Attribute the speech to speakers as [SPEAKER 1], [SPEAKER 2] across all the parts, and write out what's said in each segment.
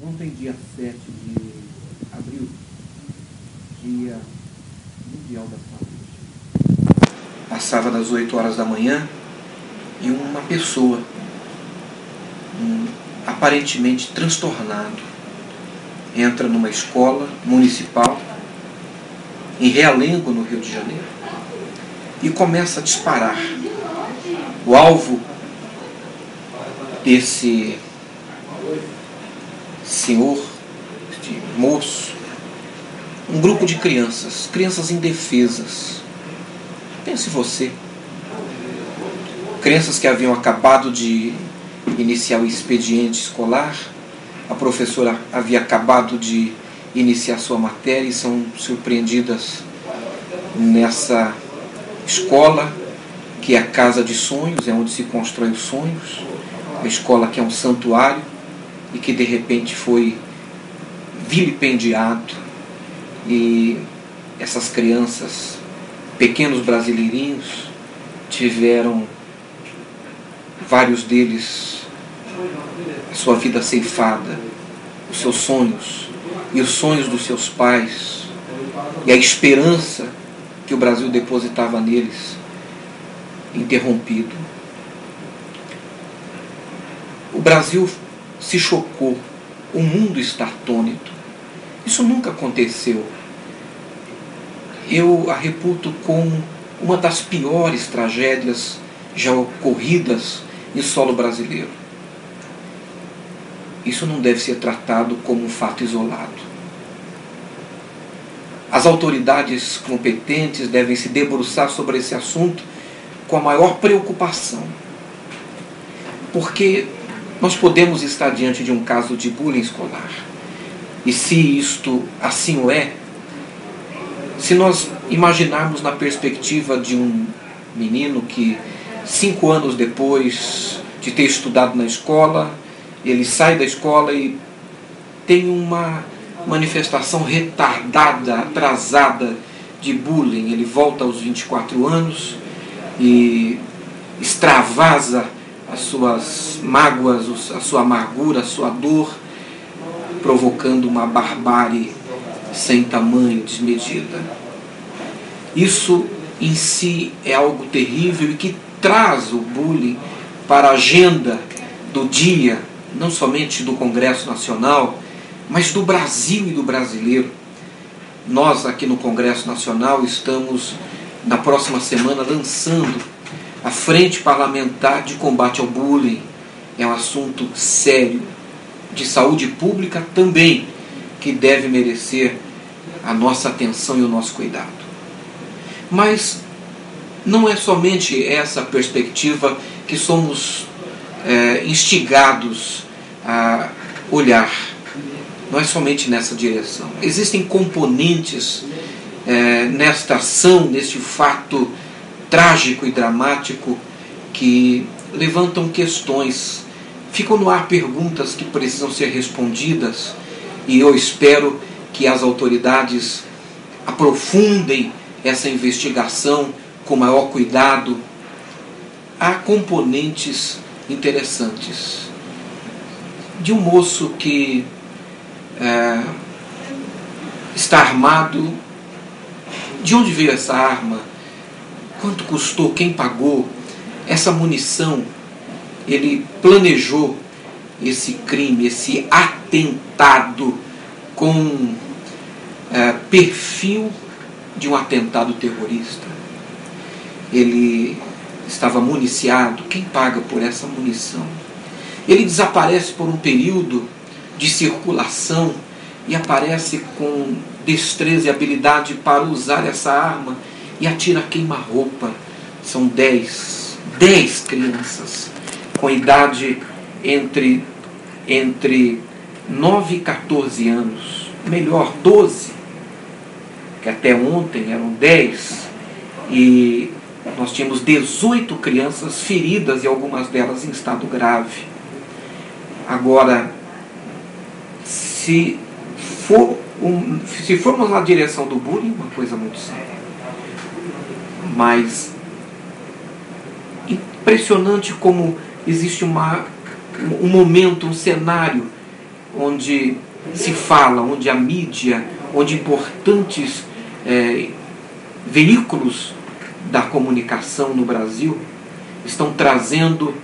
[SPEAKER 1] Ontem, dia 7 de abril, Dia Mundial da Saúde. Passava das 8 horas da manhã e uma pessoa, aparentemente transtornado, entra numa escola municipal em Realengo, no Rio de Janeiro, e começa a disparar. O alvo desse senhor, este moço, um grupo de crianças indefesas. Pense você, crianças que haviam acabado de iniciar o expediente escolar, a professora havia acabado de iniciar sua matéria e são surpreendidas nessa escola que é a casa de sonhos, é onde se constrói os sonhos, a escola que é um santuário e que de repente foi vilipendiado, e essas crianças, pequenos brasileirinhos, tiveram, vários deles, a sua vida ceifada, os seus sonhos e os sonhos dos seus pais e a esperança que o Brasil depositava neles interrompido. O Brasil se chocou, o mundo está atônito. Isso nunca aconteceu. Eu a reputo como uma das piores tragédias já ocorridas em solo brasileiro. Isso não deve ser tratado como um fato isolado. As autoridades competentes devem se debruçar sobre esse assunto com a maior preocupação, porque nós podemos estar diante de um caso de bullying escolar, e se isto assim o é, se nós imaginarmos na perspectiva de um menino que 5 anos depois de ter estudado na escola, ele sai da escola e tem uma manifestação retardada, atrasada de bullying, ele volta aos 24 anos e extravasa as suas mágoas, a sua amargura, a sua dor, provocando uma barbárie sem tamanho, desmedida. Isso em si é algo terrível e que traz o bullying para a agenda do dia, não somente do Congresso Nacional, mas do Brasil e do brasileiro. Nós aqui no Congresso Nacional estamos, na próxima semana, lançando a Frente Parlamentar de Combate ao Bullying. É um assunto sério, de saúde pública também, que deve merecer a nossa atenção e o nosso cuidado. Mas não é somente essa perspectiva que somos instigados a olhar. Não é somente nessa direção. Existem componentes nesta ação, neste fato trágico e dramático, que levantam questões. Ficam no ar perguntas que precisam ser respondidas, e eu espero que as autoridades aprofundem essa investigação com maior cuidado. Há componentes interessantes de um moço que está armado. De onde veio essa arma? Quanto custou? Quem pagou? Essa munição? Ele planejou esse crime, esse atentado com perfil de um atentado terrorista. Ele estava municiado. Quem paga por essa munição? Ele desaparece por um período de circulação e aparece com destreza e habilidade para usar essa arma e atira a queima-roupa. São 10 crianças com idade entre 9 e 14 anos, melhor, 12, que até ontem eram 10, e nós tínhamos 18 crianças feridas e algumas delas em estado grave. Agora, se formos na direção do bullying, uma coisa muito séria. Mas impressionante como existe um momento, um cenário onde se fala, onde a mídia, onde importantes veículos da comunicação no Brasil estão trazendo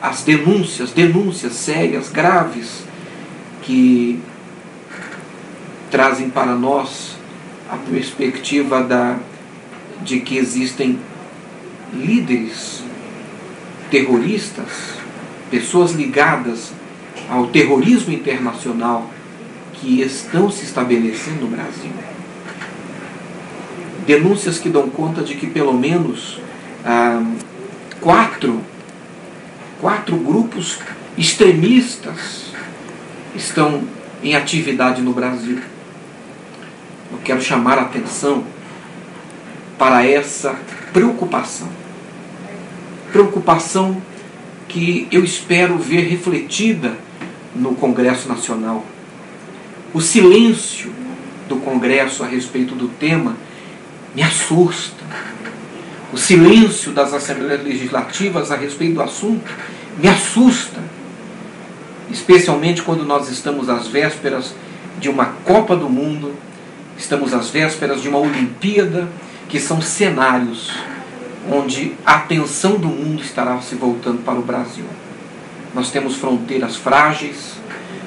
[SPEAKER 1] as denúncias sérias, graves, que trazem para nós a perspectiva de que existem líderes terroristas, pessoas ligadas ao terrorismo internacional que estão se estabelecendo no Brasil. Denúncias que dão conta de que pelo menos quatro grupos extremistas estão em atividade no Brasil. Eu quero chamar a atenção para essa preocupação. Preocupação que eu espero ver refletida no Congresso Nacional. O silêncio do Congresso a respeito do tema me assusta. O silêncio das Assembleias Legislativas a respeito do assunto me assusta. Especialmente quando nós estamos às vésperas de uma Copa do Mundo, estamos às vésperas de uma Olimpíada, que são cenários onde a atenção do mundo estará se voltando para o Brasil. Nós temos fronteiras frágeis,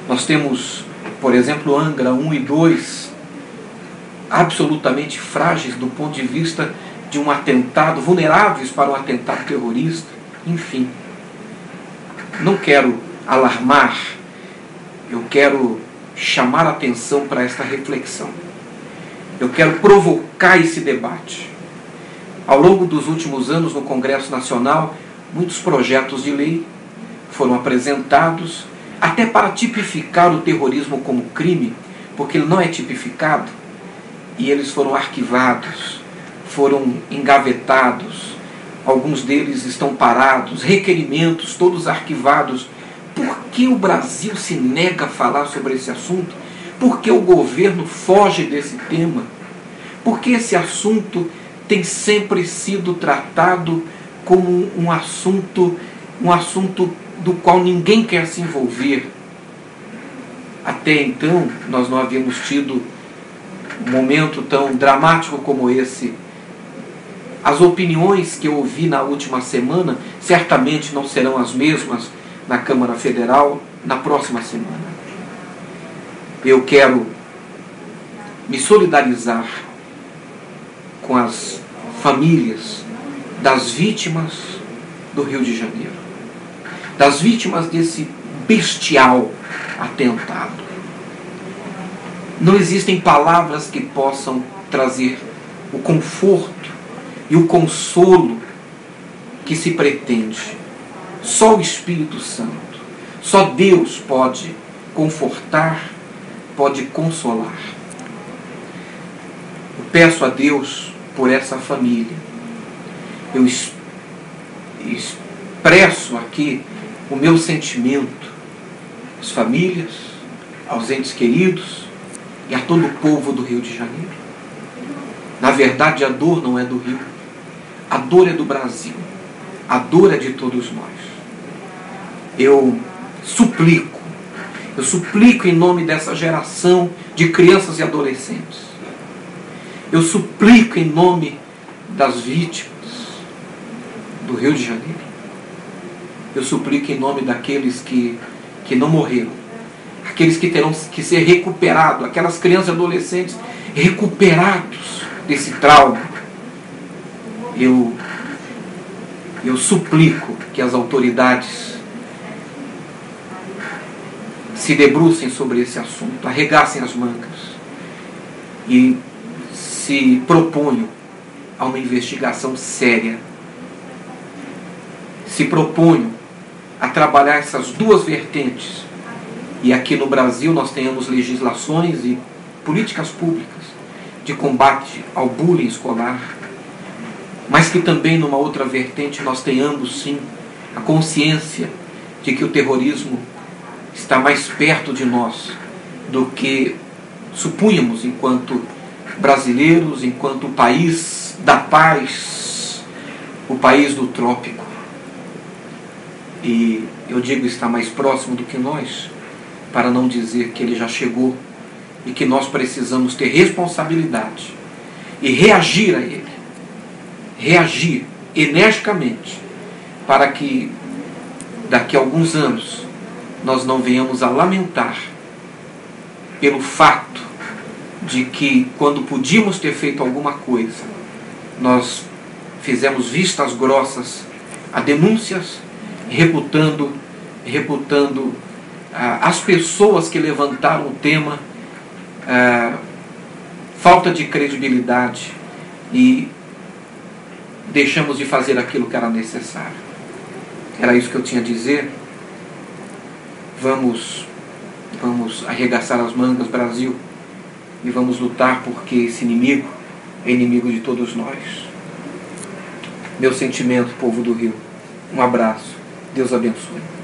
[SPEAKER 1] nós temos, por exemplo, Angra 1 e 2, absolutamente frágeis do ponto de vista de um atentado, vulneráveis para um atentado terrorista, enfim. Não quero alarmar, eu quero chamar a atenção para esta reflexão. Eu quero provocar esse debate. Ao longo dos últimos anos no Congresso Nacional, muitos projetos de lei foram apresentados até para tipificar o terrorismo como crime, porque ele não é tipificado, e eles foram arquivados, foram engavetados, alguns deles estão parados, requerimentos todos arquivados. Por que o Brasil se nega a falar sobre esse assunto? Por que o governo foge desse tema? Por que esse assunto tem sempre sido tratado como um assunto do qual ninguém quer se envolver? Até então, nós não havíamos tido um momento tão dramático como esse. As opiniões que eu ouvi na última semana certamente não serão as mesmas na Câmara Federal na próxima semana. Eu quero me solidarizar com as famílias das vítimas do Rio de Janeiro, das vítimas desse bestial atentado. Não existem palavras que possam trazer o conforto e o consolo que se pretende. Só o Espírito Santo, só Deus pode confortar, pode consolar. Eu peço a Deus por essa família. Eu expresso aqui o meu sentimento às famílias, aos entes queridos e a todo o povo do Rio de Janeiro. Na verdade, a dor não é do Rio. A dor é do Brasil. A dor é de todos nós. Eu suplico em nome dessa geração de crianças e adolescentes. Eu suplico em nome das vítimas do Rio de Janeiro. Eu suplico em nome daqueles que não morreram. Aqueles que terão que ser recuperados. Aquelas crianças e adolescentes recuperados desse trauma. Eu suplico que as autoridades se debrucem sobre esse assunto, arregassem as mangas e se proponham a uma investigação séria. Se proponham a trabalhar essas duas vertentes. E aqui no Brasil nós tenhamos legislações e políticas públicas de combate ao bullying escolar, mas que também numa outra vertente nós tenhamos sim a consciência de que o terrorismo está mais perto de nós do que supunhamos enquanto brasileiros, enquanto o país da paz, o país do trópico. E eu digo está mais próximo do que nós, para não dizer que ele já chegou e que nós precisamos ter responsabilidade e reagir a ele. Reagir energicamente para que daqui a alguns anos nós não venhamos a lamentar pelo fato de que quando podíamos ter feito alguma coisa, nós fizemos vistas grossas a denúncias, reputando as pessoas que levantaram o tema falta de credibilidade e deixamos de fazer aquilo que era necessário. Era isso que eu tinha a dizer. Vamos arregaçar as mangas, Brasil, e vamos lutar, porque esse inimigo é inimigo de todos nós. Meu sentimento, povo do Rio. Um abraço. Deus abençoe.